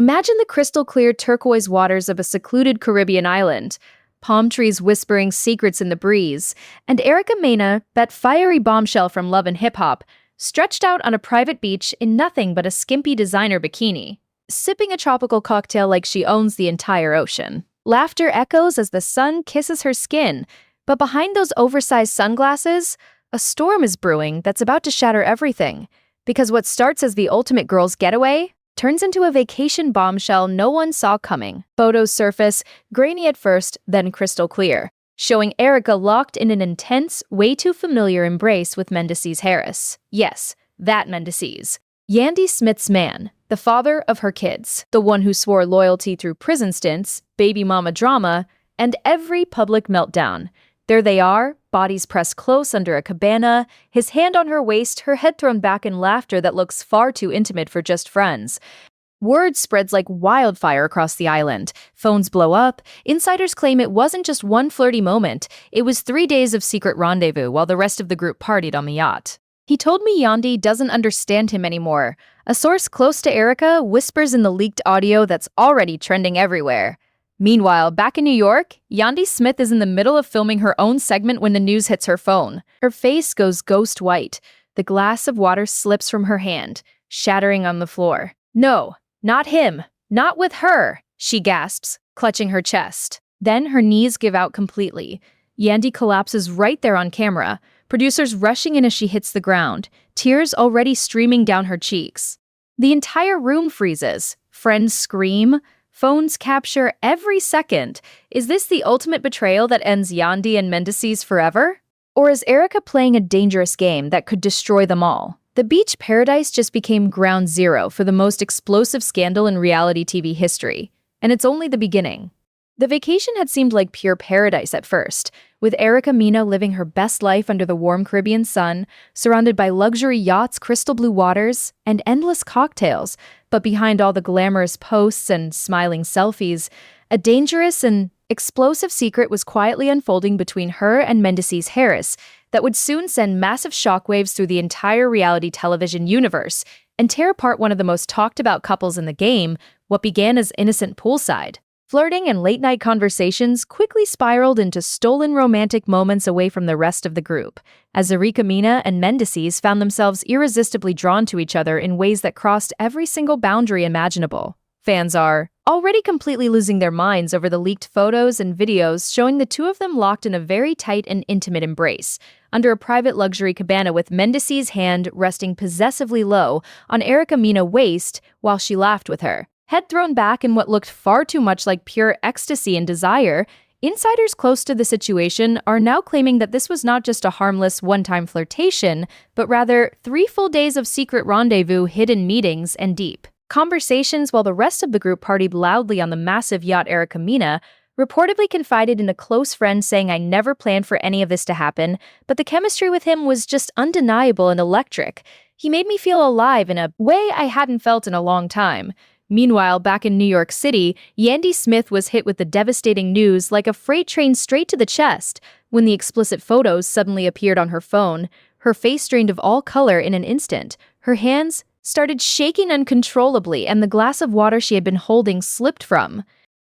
Imagine the crystal-clear turquoise waters of a secluded Caribbean island, palm trees whispering secrets in the breeze, and Mena, that fiery bombshell from Love and Hip Hop, stretched out on a private beach in nothing but a skimpy designer bikini, sipping a tropical cocktail like she owns the entire ocean. Laughter echoes as the sun kisses her skin, but behind those oversized sunglasses, a storm is brewing that's about to shatter everything, because what starts as the ultimate girls' getaway turns into a vacation bombshell no one saw coming. Photos surface, grainy at first, then crystal clear, showing Erica locked in an intense, way too familiar embrace with Mendeccess Harris. Yes, that Mendeccess. Yandy Smith's man, the father of her kids, the one who swore loyalty through prison stints, baby mama drama, and every public meltdown. There they are, bodies pressed close under a cabana, his hand on her waist, her head thrown back in laughter that looks far too intimate for just friends. Word spreads like wildfire across the island. Phones blow up. Insiders claim it wasn't just one flirty moment. It was 3 days of secret rendezvous while the rest of the group partied on the yacht. He told me Yandy doesn't understand him anymore. A source close to Erica whispers in the leaked audio that's already trending everywhere. Meanwhile, back in New York, Yandy Smith is in the middle of filming her own segment when the news hits her phone. Her face goes ghost white. The glass of water slips from her hand, shattering on the floor. No, not him. Not with her, she gasps, clutching her chest. Then her knees give out completely. Yandy collapses right there on camera, producers rushing in as she hits the ground, tears already streaming down her cheeks. The entire room freezes. Friends scream. Phones capture every second. Is this the ultimate betrayal that ends Yandy and Mendeccess forever? Or is Erica playing a dangerous game that could destroy them all? The beach paradise just became ground zero for the most explosive scandal in reality TV history, and it's only the beginning. The vacation had seemed like pure paradise at first, with Mena living her best life under the warm Caribbean sun, surrounded by luxury yachts, crystal blue waters, and endless cocktails. But behind all the glamorous posts and smiling selfies, a dangerous and explosive secret was quietly unfolding between her and Mendeccess Harris that would soon send massive shockwaves through the entire reality television universe and tear apart one of the most talked about couples in the game, what began as innocent poolside. Flirting and late-night conversations quickly spiraled into stolen romantic moments away from the rest of the group, as Mena and Mendeccess found themselves irresistibly drawn to each other in ways that crossed every single boundary imaginable. Fans are already completely losing their minds over the leaked photos and videos showing the two of them locked in a very tight and intimate embrace, under a private luxury cabana with Mendeccess' hand resting possessively low on Mena's waist while she laughed with her. Head thrown back in what looked far too much like pure ecstasy and desire, insiders close to the situation are now claiming that this was not just a harmless one-time flirtation, but rather 3 full days of secret rendezvous, hidden meetings, and deep conversations while the rest of the group partied loudly on the massive yacht. Mena reportedly confided in a close friend saying, "I never planned for any of this to happen, but the chemistry with him was just undeniable and electric. He made me feel alive in a way I hadn't felt in a long time." Meanwhile, back in New York City, Yandy Smith was hit with the devastating news like a freight train straight to the chest when the explicit photos suddenly appeared on her phone. Her face drained of all color in an instant. Her hands started shaking uncontrollably, and the glass of water she had been holding slipped from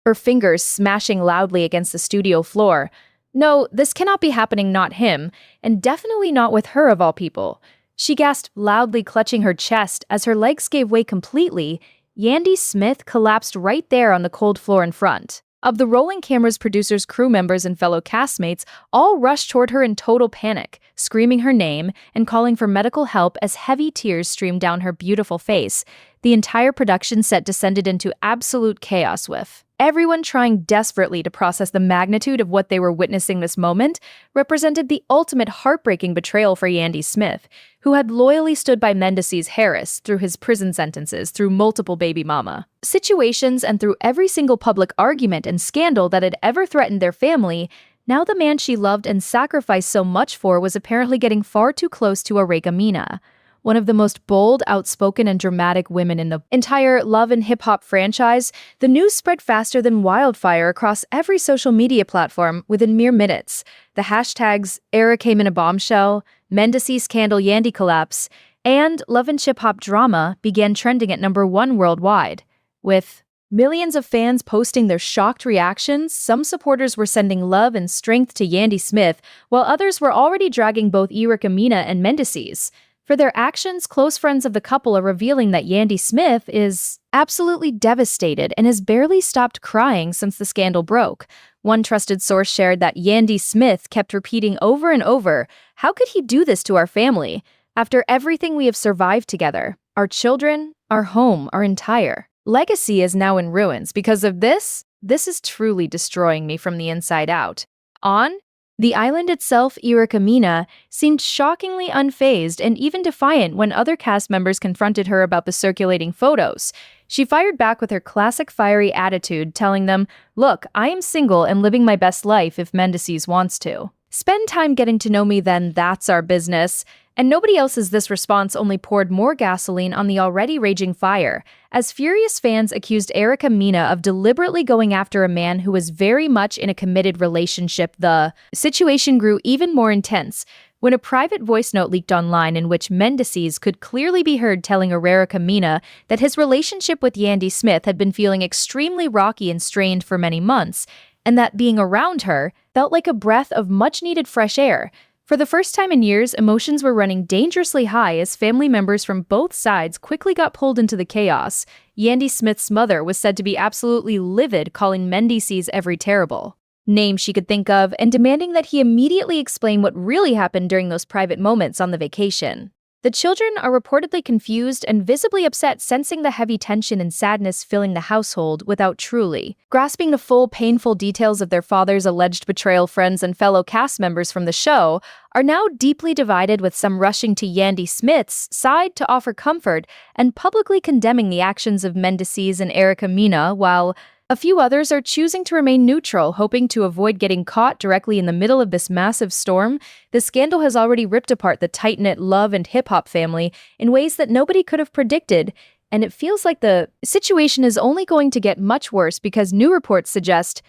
her fingers, smashing loudly against the studio floor. No, this cannot be happening, not him, and definitely not with her of all people. She gasped loudly, clutching her chest as her legs gave way completely. Yandy Smith collapsed right there on the cold floor in front of the rolling cameras. Producers, crew members, and fellow castmates all rushed toward her in total panic, screaming her name and calling for medical help as heavy tears streamed down her beautiful face. The entire production set descended into absolute chaos, with everyone trying desperately to process the magnitude of what they were witnessing. This moment represented the ultimate heartbreaking betrayal for Yandy Smith, who had loyally stood by Mendeccess Harris through his prison sentences, through multiple baby mama situations, and through every single public argument and scandal that had ever threatened their family. Now the man she loved and sacrificed so much for was apparently getting far too close to Mena, one of the most bold, outspoken, and dramatic women in the entire Love and Hip Hop franchise. The news spread faster than wildfire across every social media platform within mere minutes. The hashtags Mena Bombshell, Mendeccess Scandal, Yandy Collapse, and Love and Hip Hop Drama began trending at #1 worldwide. With millions of fans posting their shocked reactions, some supporters were sending love and strength to Yandy Smith, while others were already dragging both Mena and Mendeccess. For their actions, close friends of the couple are revealing that Yandy Smith is absolutely devastated and has barely stopped crying since the scandal broke. One trusted source shared that Yandy Smith kept repeating over and over, "How could he do this to our family? After everything we have survived together, our children, our home, our entire legacy is now in ruins because of this. This is truly destroying me from the inside out." On the island itself, Mena seemed shockingly unfazed and even defiant when other cast members confronted her about the circulating photos. She fired back with her classic fiery attitude, telling them, "Look, I am single and living my best life if Mendeccess wants to. Spend time getting to know me then, that's our business." And nobody else's this response only poured more gasoline on the already raging fire, as furious fans accused Mena of deliberately going after a man who was very much in a committed relationship. The situation grew even more intense when a private voice note leaked online in which Mendeccess could clearly be heard telling Mena that his relationship with Yandy Smith had been feeling extremely rocky and strained for many months, and that being around her felt like a breath of much-needed fresh air. For the first time in years, emotions were running dangerously high as family members from both sides quickly got pulled into the chaos. Yandy Smith's mother was said to be absolutely livid, calling Mendeccess every terrible name she could think of and demanding that he immediately explain what really happened during those private moments on the vacation. The children are reportedly confused and visibly upset, sensing the heavy tension and sadness filling the household without truly grasping the full painful details of their father's alleged betrayal. Friends and fellow cast members from the show are now deeply divided, with some rushing to Yandy Smith's side to offer comfort and publicly condemning the actions of Mendeccess and Mena, while a few others are choosing to remain neutral, hoping to avoid getting caught directly in the middle of this massive storm. The scandal has already ripped apart the tight-knit love and hip-hop family in ways that nobody could have predicted, and it feels like the situation is only going to get much worse because new reports suggest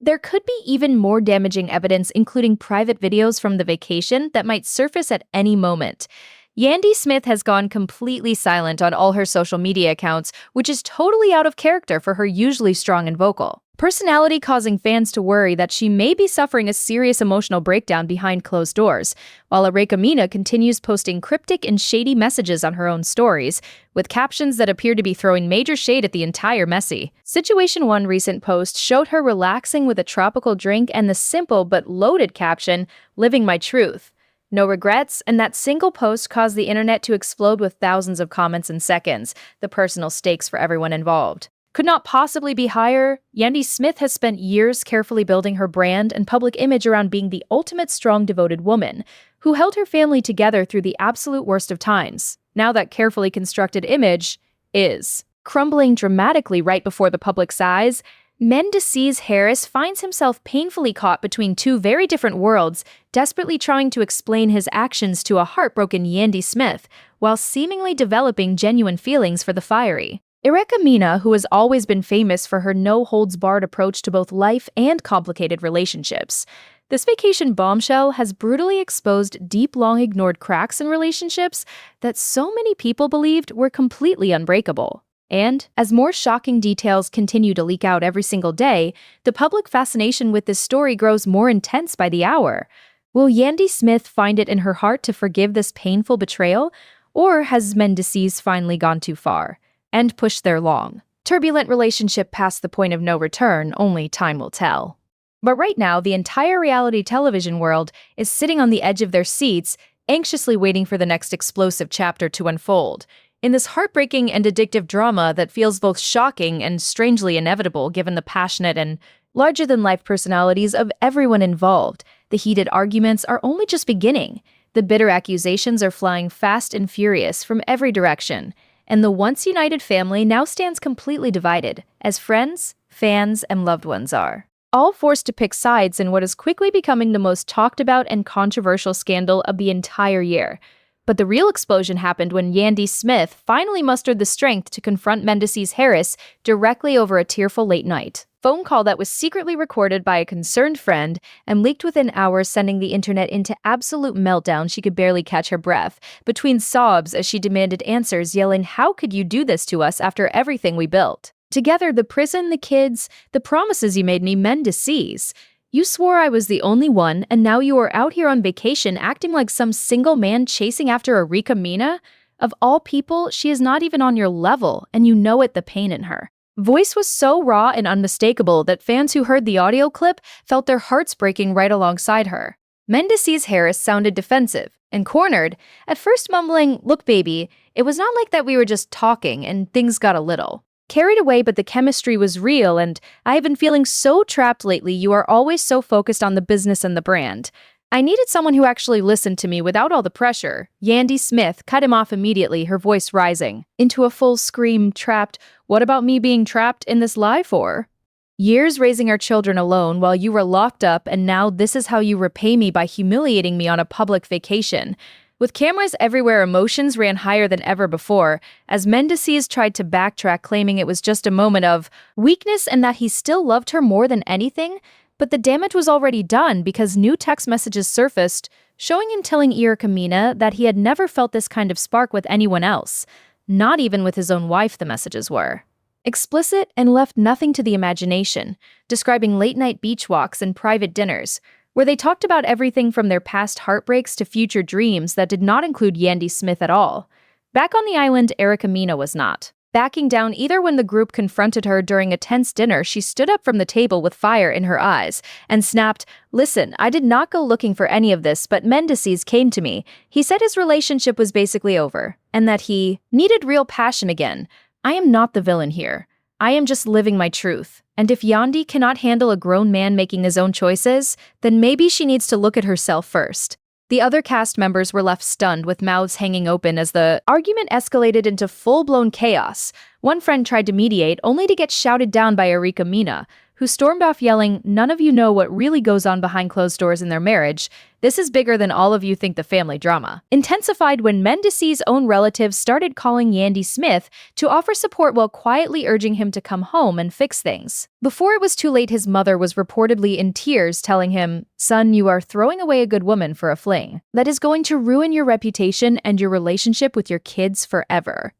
there could be even more damaging evidence, including private videos from the vacation that might surface at any moment. Yandy Smith has gone completely silent on all her social media accounts, which is totally out of character for her usually strong and vocal personality, causing fans to worry that she may be suffering a serious emotional breakdown behind closed doors, while Mena continues posting cryptic and shady messages on her own stories, with captions that appear to be throwing major shade at the entire messy situation. One recent post showed her relaxing with a tropical drink and the simple but loaded caption, "Living my truth. No regrets," and that single post caused the internet to explode with thousands of comments in seconds. The personal stakes for everyone involved could not possibly be higher. Yandy Smith has spent years carefully building her brand and public image around being the ultimate strong, devoted woman who held her family together through the absolute worst of times. Now that carefully constructed image is crumbling dramatically right before the public's eyes. Mendeccess Harris finds himself painfully caught between two very different worlds, desperately trying to explain his actions to a heartbroken Yandy Smith, while seemingly developing genuine feelings for the fiery Mena, who has always been famous for her no-holds-barred approach to both life and complicated relationships. This vacation bombshell has brutally exposed deep, long-ignored cracks in relationships that so many people believed were completely unbreakable. And as more shocking details continue to leak out every single day, the public fascination with this story grows more intense by the hour. Will Yandy Smith find it in her heart to forgive this painful betrayal, or has Mendeccess finally gone too far and pushed their long, turbulent relationship past the point of no return? Only time will tell. But right now, the entire reality television world is sitting on the edge of their seats, anxiously waiting for the next explosive chapter to unfold. In this heartbreaking and addictive drama that feels both shocking and strangely inevitable given the passionate and larger-than-life personalities of everyone involved, the heated arguments are only just beginning. The bitter accusations are flying fast and furious from every direction, and the once-united family now stands completely divided, as friends, fans, and loved ones are all forced to pick sides in what is quickly becoming the most talked-about and controversial scandal of the entire year. But the real explosion happened when Yandy Smith finally mustered the strength to confront Mendeccess Harris directly over a tearful late-night phone call that was secretly recorded by a concerned friend and leaked within hours, sending the internet into absolute meltdown. She could barely catch her breath between sobs as she demanded answers, yelling, "How could you do this to us after everything we built?" Together, the prison, the kids, the promises you made me, Mendeccess. You swore I was the only one, and now you are out here on vacation acting like some single man chasing after Erika Mena? Of all people, she is not even on your level, and you know it, the pain in her. Voice was so raw and unmistakable that fans who heard the audio clip felt their hearts breaking right alongside her. Mendeccess Harris sounded defensive and cornered, at first mumbling, "Look, baby, it was not like that, we were just talking and things got a little carried away, but the chemistry was real, and I have been feeling so trapped lately. You are always so focused on the business and the brand. I needed someone who actually listened to me without all the pressure." Yandy Smith cut him off immediately, her voice rising into a full scream. "Trapped? What about me being trapped in this lie for? Years raising our children alone while you were locked up, and now this is how you repay me, by humiliating me on a public vacation." With cameras everywhere, emotions ran higher than ever before, as Mendeccess tried to backtrack, claiming it was just a moment of weakness and that he still loved her more than anything. But the damage was already done, because new text messages surfaced, showing him telling Erika Mena that he had never felt this kind of spark with anyone else. Not even with his own wife, the messages were explicit and left nothing to the imagination, describing late-night beach walks and private dinners, where they talked about everything from their past heartbreaks to future dreams that did not include Yandy Smith at all. Back on the island, Erika Mena was not backing down either. When the group confronted her during a tense dinner, she stood up from the table with fire in her eyes and snapped, "Listen, I did not go looking for any of this, but Mendeccess came to me. He said his relationship was basically over, and that he needed real passion again. I am not the villain here. I am just living my truth. And if Yandy cannot handle a grown man making his own choices, then maybe she needs to look at herself first." The other cast members were left stunned, with mouths hanging open as the argument escalated into full-blown chaos. One friend tried to mediate, only to get shouted down by Erika Mena, who stormed off yelling, "None of you know what really goes on behind closed doors in their marriage. This is bigger than all of you think." The family drama intensified when Mendeccess' own relatives started calling Yandy Smith to offer support while quietly urging him to come home and fix things. Before it was too late, his mother was reportedly in tears, telling him, "Son, you are throwing away a good woman for a fling that is going to ruin your reputation and your relationship with your kids forever."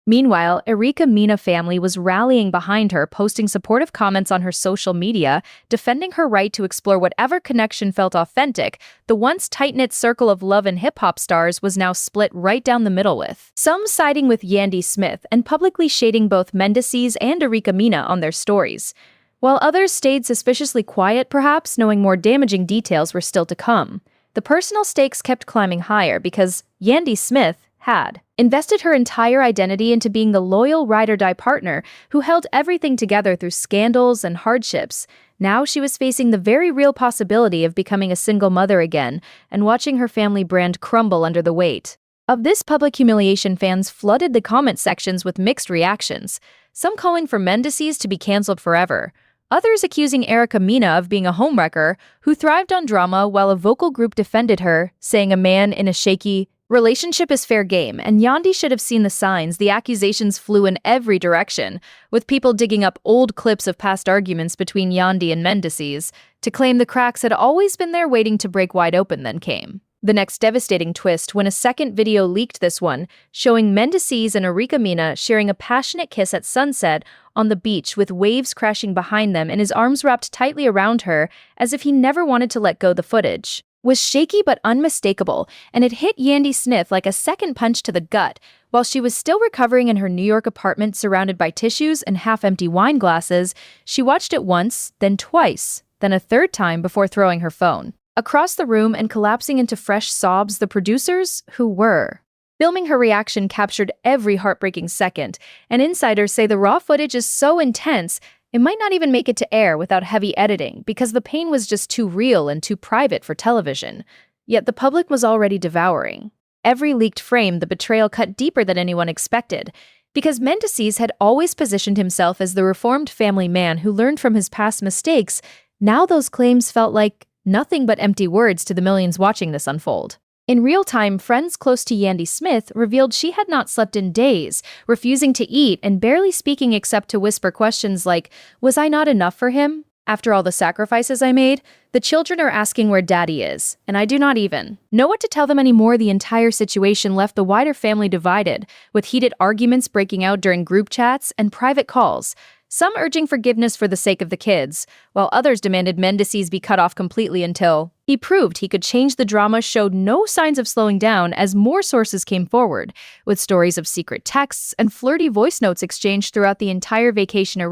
Meanwhile, Erika Mena family was rallying behind her, posting supportive comments on her social media, defending her right to explore whatever connection felt authentic. The once tight-knit circle of love and hip-hop stars was now split right down the middle, with some siding with Yandy Smith and publicly shading both Mendeccess and Erika Mena on their stories, while others stayed suspiciously quiet, perhaps knowing more damaging details were still to come. The personal stakes kept climbing higher because Yandy Smith had invested her entire identity into being the loyal ride-or-die partner who held everything together through scandals and hardships. Now she was facing the very real possibility of becoming a single mother again and watching her family brand crumble under the weight of this public humiliation. Fans flooded the comment sections with mixed reactions, some calling for Mendeccess to be canceled forever, others accusing Erika Mena of being a homewrecker who thrived on drama, while a vocal group defended her, saying a man in a shaky relationship is fair game, and Yandy should have seen the signs. The accusations flew in every direction, with people digging up old clips of past arguments between Yandy and Mendeccess to claim the cracks had always been there waiting to break wide open. Then came the next devastating twist when a second video leaked, this one showing Mendeccess and Erika Mena sharing a passionate kiss at sunset on the beach, with waves crashing behind them and his arms wrapped tightly around her as if he never wanted to let go. The footage was shaky but unmistakable, and it hit Yandy Smith like a second punch to the gut. While she was still recovering in her New York apartment surrounded by tissues and half-empty wine glasses, she watched it once, then twice, then a third time before throwing her phone across the room and collapsing into fresh sobs. The producers, who were filming her reaction, captured every heartbreaking second, and insiders say the raw footage is so intense it might not even make it to air without heavy editing, because the pain was just too real and too private for television. Yet the public was already devouring every leaked frame. The betrayal cut deeper than anyone expected, because Mendeccess had always positioned himself as the reformed family man who learned from his past mistakes. Now those claims felt like nothing but empty words to the millions watching this unfold. In real time, friends close to Yandy Smith revealed she had not slept in days, refusing to eat and barely speaking except to whisper questions like, "Was I not enough for him? After all the sacrifices I made? The children are asking where daddy is, and I do not even know what to tell them anymore." The entire situation left the wider family divided, with heated arguments breaking out during group chats and private calls. some urging forgiveness for the sake of the kids, while others demanded Mendeccess be cut off completely until he proved he could change. The drama showed no signs of slowing down as more sources came forward, with stories of secret texts and flirty voice notes exchanged throughout the entire vacation.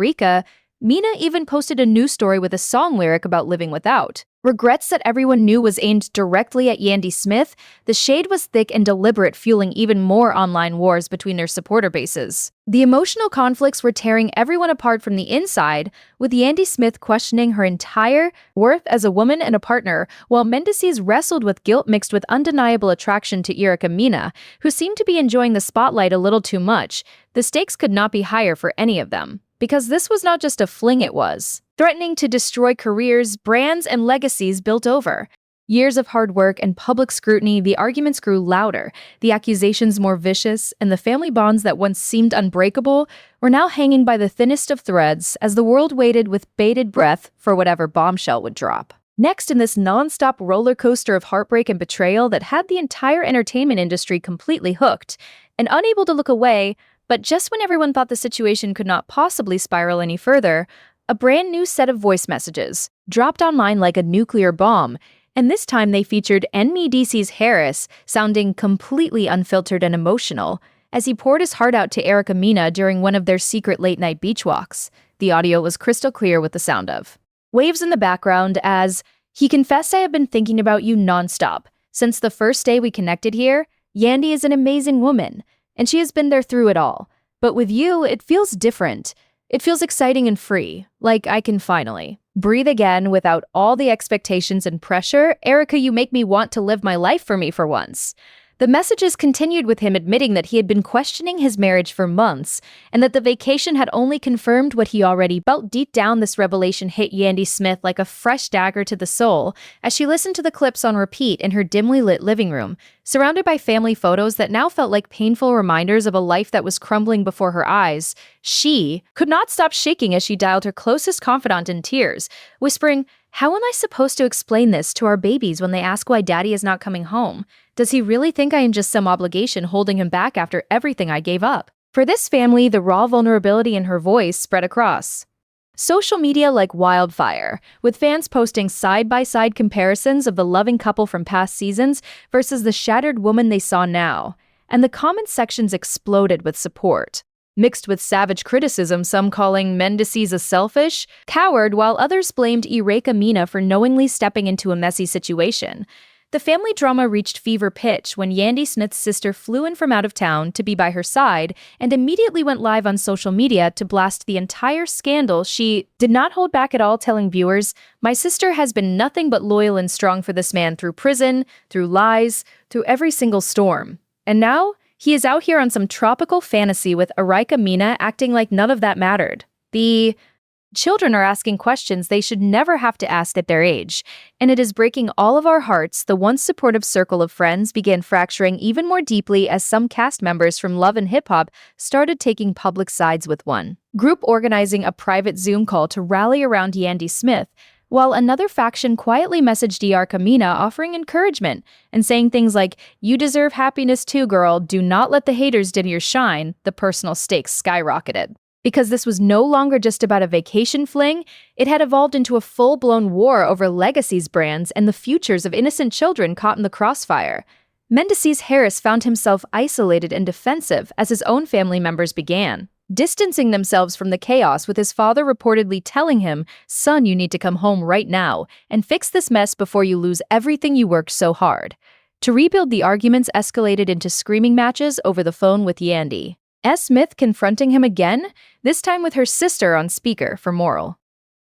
Mena even posted a news story with a song lyric about living without. Regrets that everyone knew was aimed directly at Yandy Smith. The shade was thick and deliberate, fueling even more online wars between their supporter bases. The emotional conflicts were tearing everyone apart from the inside, with Yandy Smith questioning her entire worth as a woman and a partner, while Mendeccess wrestled with guilt mixed with undeniable attraction to Mena, who seemed to be enjoying the spotlight a little too much. The stakes could not be higher for any of them, because this was not just a fling, it was threatening to destroy careers, brands, and legacies built over years of hard work and public scrutiny. The arguments grew louder, the accusations more vicious, and the family bonds that once seemed unbreakable were now hanging by the thinnest of threads as the world waited with bated breath for whatever bombshell would drop next in this non-stop roller coaster of heartbreak and betrayal that had the entire entertainment industry completely hooked and unable to look away. But just when everyone thought the situation could not possibly spiral any further, a brand new set of voice messages dropped online like a nuclear bomb, and this time they featured Mendeccess Harris sounding completely unfiltered and emotional as he poured his heart out to Mena during one of their secret late-night beach walks. The audio was crystal clear with the sound of waves in the background as he confessed, "I have been thinking about you nonstop. Since the first day we connected here, Yandy is an amazing woman, and she has been there through it all. But with you, it feels different. It feels exciting and free, like I can finally breathe again without all the expectations and pressure. Erica, you make me want to live my life for me for once." The messages continued with him admitting that he had been questioning his marriage for months and that the vacation had only confirmed what he already felt deep down. This revelation hit Yandy Smith like a fresh dagger to the soul as she listened to the clips on repeat in her dimly lit living room, surrounded by family photos that now felt like painful reminders of a life that was crumbling before her eyes. She could not stop shaking as she dialed her closest confidant in tears, whispering, "How am I supposed to explain this to our babies when they ask why daddy is not coming home? Does he really think I am just some obligation holding him back after everything I gave up?" For this family, the raw vulnerability in her voice spread across social media like wildfire, with fans posting side-by-side comparisons of the loving couple from past seasons versus the shattered woman they saw now. And the comment sections exploded with support, mixed with savage criticism, some calling Mendeccess a selfish coward, while others blamed Mena for knowingly stepping into a messy situation. The family drama reached fever pitch when Yandy Smith's sister flew in from out of town to be by her side and immediately went live on social media to blast the entire scandal. She did not hold back at all, telling viewers, "My sister has been nothing but loyal and strong for this man through prison, through lies, through every single storm. And now he is out here on some tropical fantasy with Mena acting like none of that mattered. The children are asking questions they should never have to ask at their age, and it is breaking all of our hearts." The once supportive circle of friends began fracturing even more deeply as some cast members from Love and Hip Hop started taking public sides, with one group organizing a private Zoom call to rally around Yandy Smith, while another faction quietly messaged Mena offering encouragement and saying things like, "You deserve happiness too, girl. Do not let the haters dim your shine." The personal stakes skyrocketed, because this was no longer just about a vacation fling. It had evolved into a full-blown war over legacies, brands, and the futures of innocent children caught in the crossfire. Mendeccess Harris found himself isolated and defensive as his own family members began distancing themselves from the chaos, with his father reportedly telling him, "Son, you need to come home right now and fix this mess before you lose everything you worked so hard." To rebuild, the arguments escalated into screaming matches over the phone, with Yandy Smith confronting him again, this time with her sister on speaker for moral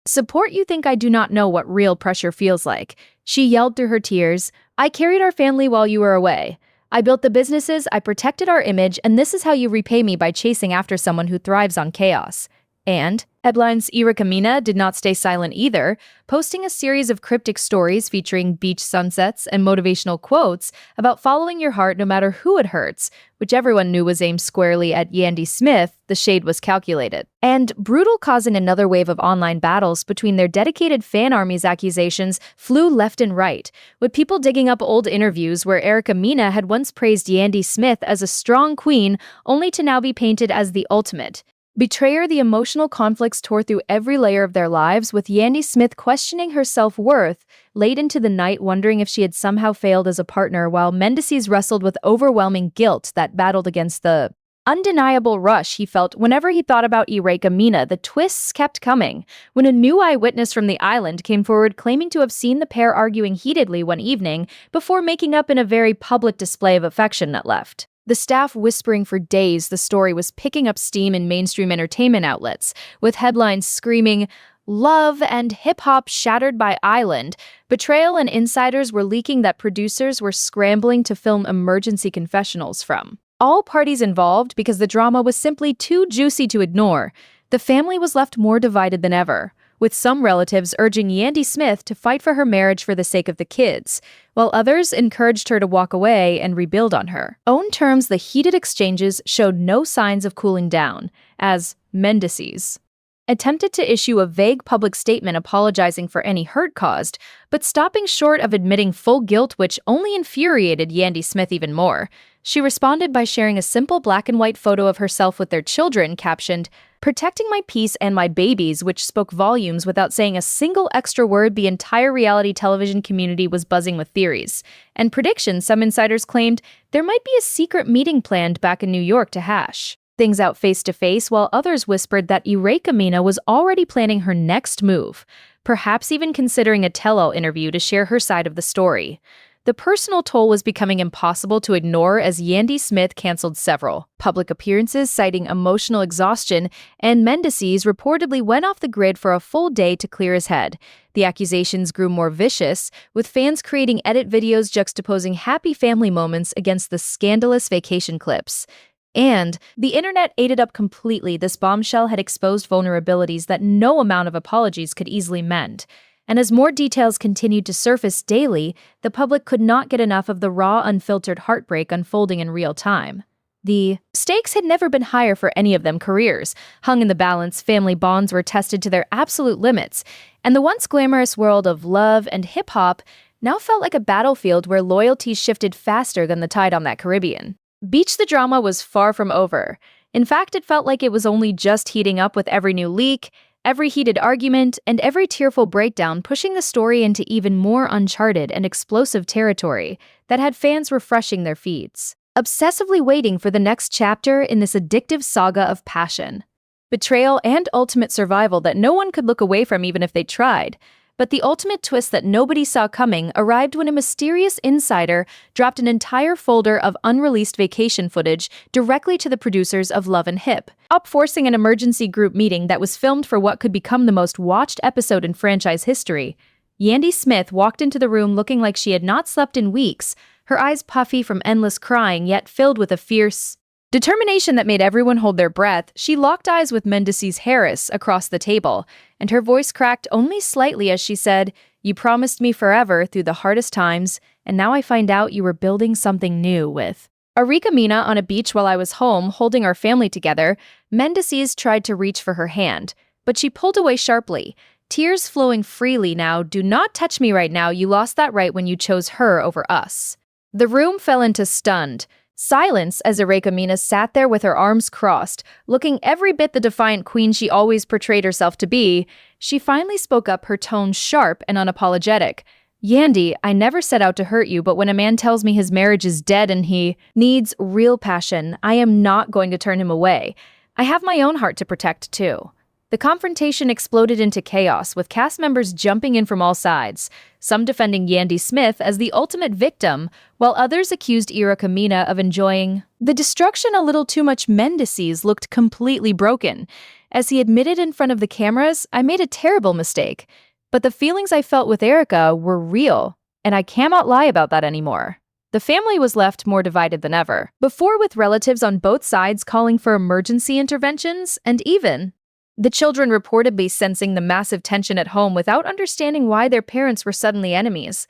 support. "You think I do not know what real pressure feels like?" she yelled through her tears. "I carried our family while you were away. I built the businesses, I protected our image, and this is how you repay me by chasing after someone who thrives on chaos." And headlines, Mena did not stay silent either, posting a series of cryptic stories featuring beach sunsets and motivational quotes about following your heart no matter who it hurts, which everyone knew was aimed squarely at Yandy Smith. The shade was calculated and brutal, causing another wave of online battles between their dedicated fan armies. Accusations flew left and right, with people digging up old interviews where Mena had once praised Yandy Smith as a strong queen, only to now be painted as the ultimate Betrayer, the emotional conflicts tore through every layer of their lives, with Yandy Smith questioning her self-worth late into the night, wondering if she had somehow failed as a partner, while Mendeccess wrestled with overwhelming guilt that battled against the undeniable rush he felt whenever he thought about Mena. The twists kept coming when a new eyewitness from the island came forward claiming to have seen the pair arguing heatedly one evening before making up in a very public display of affection that left the staff whispering for days. The story was picking up steam in mainstream entertainment outlets, with headlines screaming, "Love and hip-hop shattered by island." Betrayal, and insiders were leaking that producers were scrambling to film emergency confessionals from all parties involved because the drama was simply too juicy to ignore. The family was left more divided than ever, with some relatives urging Yandy Smith to fight for her marriage for the sake of the kids, while others encouraged her to walk away and rebuild on her own terms. The heated exchanges showed no signs of cooling down, as Mendeccess attempted to issue a vague public statement apologizing for any hurt caused, but stopping short of admitting full guilt, which only infuriated Yandy Smith even more. She responded by sharing a simple black and white photo of herself with their children, captioned, "Protecting my peace and my babies," which spoke volumes without saying a single extra word. The entire reality television community was buzzing with theories and predictions. Some insiders claimed there might be a secret meeting planned back in New York to hash things out face-to-face, while others whispered that Mena was already planning her next move, perhaps even considering a tell-all interview to share her side of the story. The personal toll was becoming impossible to ignore as Yandy Smith canceled several public appearances, citing emotional exhaustion, and Mendeccess reportedly went off the grid for a full day to clear his head. The accusations grew more vicious, with fans creating edit videos juxtaposing happy family moments against the scandalous vacation clips. And the internet ate it up completely. This bombshell had exposed vulnerabilities that no amount of apologies could easily mend. And as more details continued to surface daily, the public could not get enough of the raw, unfiltered heartbreak unfolding in real time. The stakes had never been higher for any of them. Careers hung in the balance, family bonds were tested to their absolute limits, and the once glamorous world of love and hip-hop now felt like a battlefield where loyalties shifted faster than the tide on that Caribbean beach. The drama was far from over. In fact, it felt like it was only just heating up, with every new leak, every heated argument, and every tearful breakdown pushing the story into even more uncharted and explosive territory that had fans refreshing their feeds, obsessively waiting for the next chapter in this addictive saga of passion, betrayal, and ultimate survival that no one could look away from even if they tried. But the ultimate twist that nobody saw coming arrived when a mysterious insider dropped an entire folder of unreleased vacation footage directly to the producers of Love and Hip, forcing an emergency group meeting that was filmed for what could become the most watched episode in franchise history. Yandy Smith walked into the room looking like she had not slept in weeks, her eyes puffy from endless crying, yet filled with a fierce determination that made everyone hold their breath. She locked eyes with Mendeccess Harris across the table, and her voice cracked only slightly as she said, "You promised me forever through the hardest times, and now I find out you were building something new with Mena." On a beach while I was home, holding our family together, Mendeccess tried to reach for her hand, but she pulled away sharply, tears flowing freely. "Now, do not touch me right now. You lost that right when you chose her over us." The room fell into stunned silence as Mena sat there with her arms crossed, looking every bit the defiant queen she always portrayed herself to be. She finally spoke up, her tone sharp and unapologetic. "Yandy, I never set out to hurt you, but when a man tells me his marriage is dead and he needs real passion, I am not going to turn him away. I have my own heart to protect, too." The confrontation exploded into chaos, with cast members jumping in from all sides, some defending Yandy Smith as the ultimate victim, while others accused Mena of enjoying the destruction a little too much. Mendeccess looked completely broken. As he admitted in front of the cameras, "I made a terrible mistake, but the feelings I felt with Erica were real, and I cannot lie about that anymore." The family was left more divided than ever before, with relatives on both sides calling for emergency interventions, and even the children reportedly sensing the massive tension at home without understanding why their parents were suddenly enemies.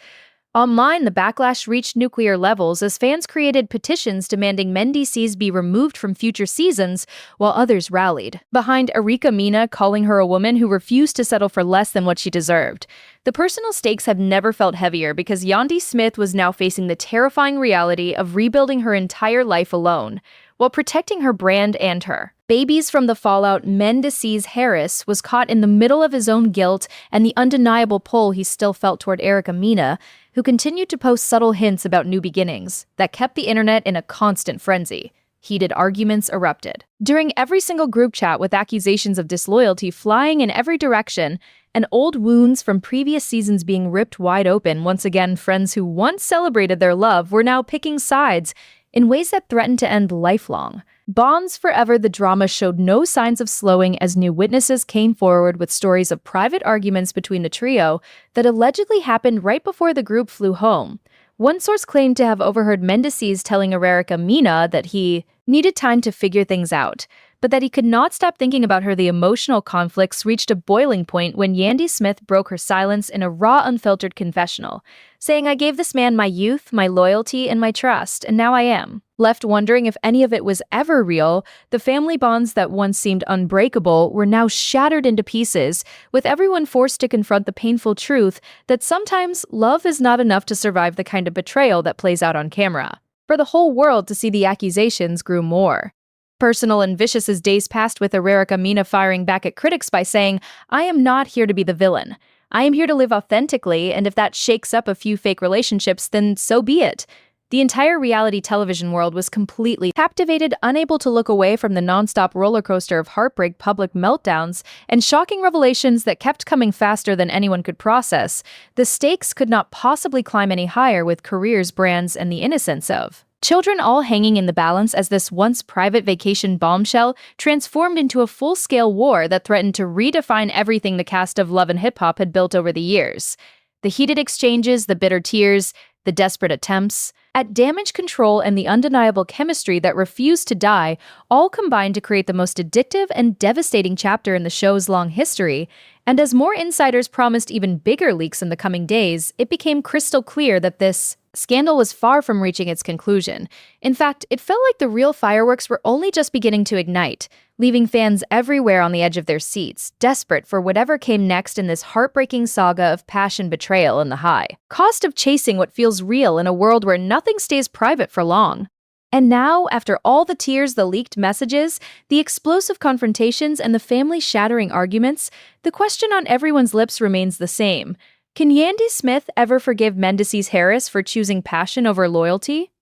Online, the backlash reached nuclear levels as fans created petitions demanding Mendeccess be removed from future seasons, while others rallied behind Mena, calling her a woman who refused to settle for less than what she deserved. The personal stakes have never felt heavier because Yandy Smith was now facing the terrifying reality of rebuilding her entire life alone. while protecting her brand and her. Babies from the fallout, Mendeccess Harris was caught in the middle of his own guilt and the undeniable pull he still felt toward Erica Mena, who continued to post subtle hints about new beginnings that kept the internet in a constant frenzy. Heated arguments erupted. During every single group chat with accusations of disloyalty flying in every direction, and old wounds from previous seasons being ripped wide open, once again friends who once celebrated their love were now picking sides in ways that threatened to end lifelong. Bonds Forever, the drama showed no signs of slowing as new witnesses came forward with stories of private arguments between the trio that allegedly happened right before the group flew home. One source claimed to have overheard Mendeccess telling Erica Mena that he needed time to figure things out, but that he could not stop thinking about her. The emotional conflicts reached a boiling point when Yandy Smith broke her silence in a raw, unfiltered confessional, saying, "I gave this man my youth, my loyalty, and my trust, and now I am." Left wondering if any of it was ever real, the family bonds that once seemed unbreakable were now shattered into pieces, with everyone forced to confront the painful truth that sometimes love is not enough to survive the kind of betrayal that plays out on camera. For the whole world to see, the accusations grew more personal and vicious as days passed, with Erica Mena firing back at critics by saying, "I am not here to be the villain. I am here to live authentically, and if that shakes up a few fake relationships, then so be it." The entire reality television world was completely captivated, unable to look away from the nonstop rollercoaster of heartbreak, public meltdowns, and shocking revelations that kept coming faster than anyone could process. The stakes could not possibly climb any higher, with careers, brands, and the innocence of children all hanging in the balance, as this once private vacation bombshell transformed into a full-scale war that threatened to redefine everything the cast of Love and Hip Hop had built over the years. The heated exchanges, the bitter tears, the desperate attempts at damage control, and the undeniable chemistry that refused to die all combined to create the most addictive and devastating chapter in the show's long history. And as more insiders promised even bigger leaks in the coming days, it became crystal clear that this scandal was far from reaching its conclusion. In fact, it felt like the real fireworks were only just beginning to ignite, leaving fans everywhere on the edge of their seats, desperate for whatever came next in this heartbreaking saga of passion, betrayal, and the high cost of chasing what feels real in a world where nothing stays private for long. And now, after all the tears, the leaked messages, the explosive confrontations, and the family-shattering arguments, the question on everyone's lips remains the same. Can Yandy Smith ever forgive Mendeccess Harris for choosing passion over loyalty?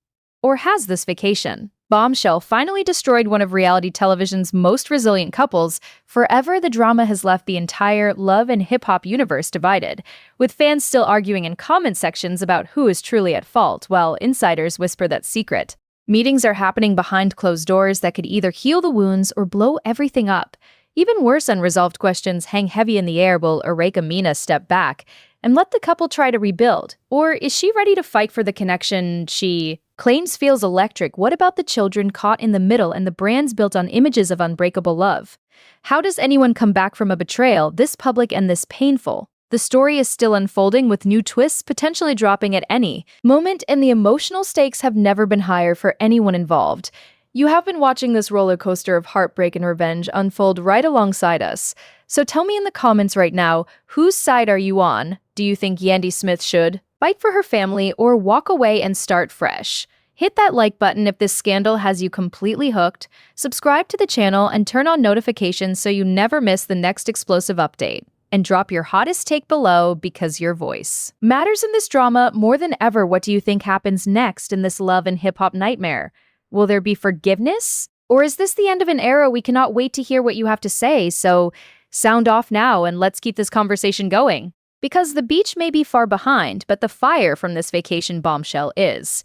Or has this vacation Bombshell finally destroyed one of reality television's most resilient couples? Forever, the drama has left the entire Love and Hip Hop universe divided, with fans still arguing in comment sections about who is truly at fault, while insiders whisper that secret meetings are happening behind closed doors that could either heal the wounds or blow everything up. Even worse, unresolved questions hang heavy in the air. Will Erica Mena step back and let the couple try to rebuild? Or is she ready to fight for the connection she claims feels electric? What about the children caught in the middle and the brands built on images of unbreakable love? How does anyone come back from a betrayal this public and this painful? The story is still unfolding, with new twists potentially dropping at any moment, and the emotional stakes have never been higher for anyone involved. You have been watching this roller coaster of heartbreak and revenge unfold right alongside us. So tell me in the comments right now, whose side are you on? Do you think Yandy Smith should fight for her family or walk away and start fresh? Hit that like button if this scandal has you completely hooked, subscribe to the channel, and turn on notifications so you never miss the next explosive update. And drop your hottest take below, because your voice matters in this drama more than ever. What do you think happens next in this Love and Hip Hop nightmare? Will there be forgiveness? Or is this the end of an era? We cannot wait to hear what you have to say, so sound off now and let's keep this conversation going. Because the beach may be far behind, but the fire from this vacation bombshell is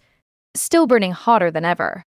still burning hotter than ever.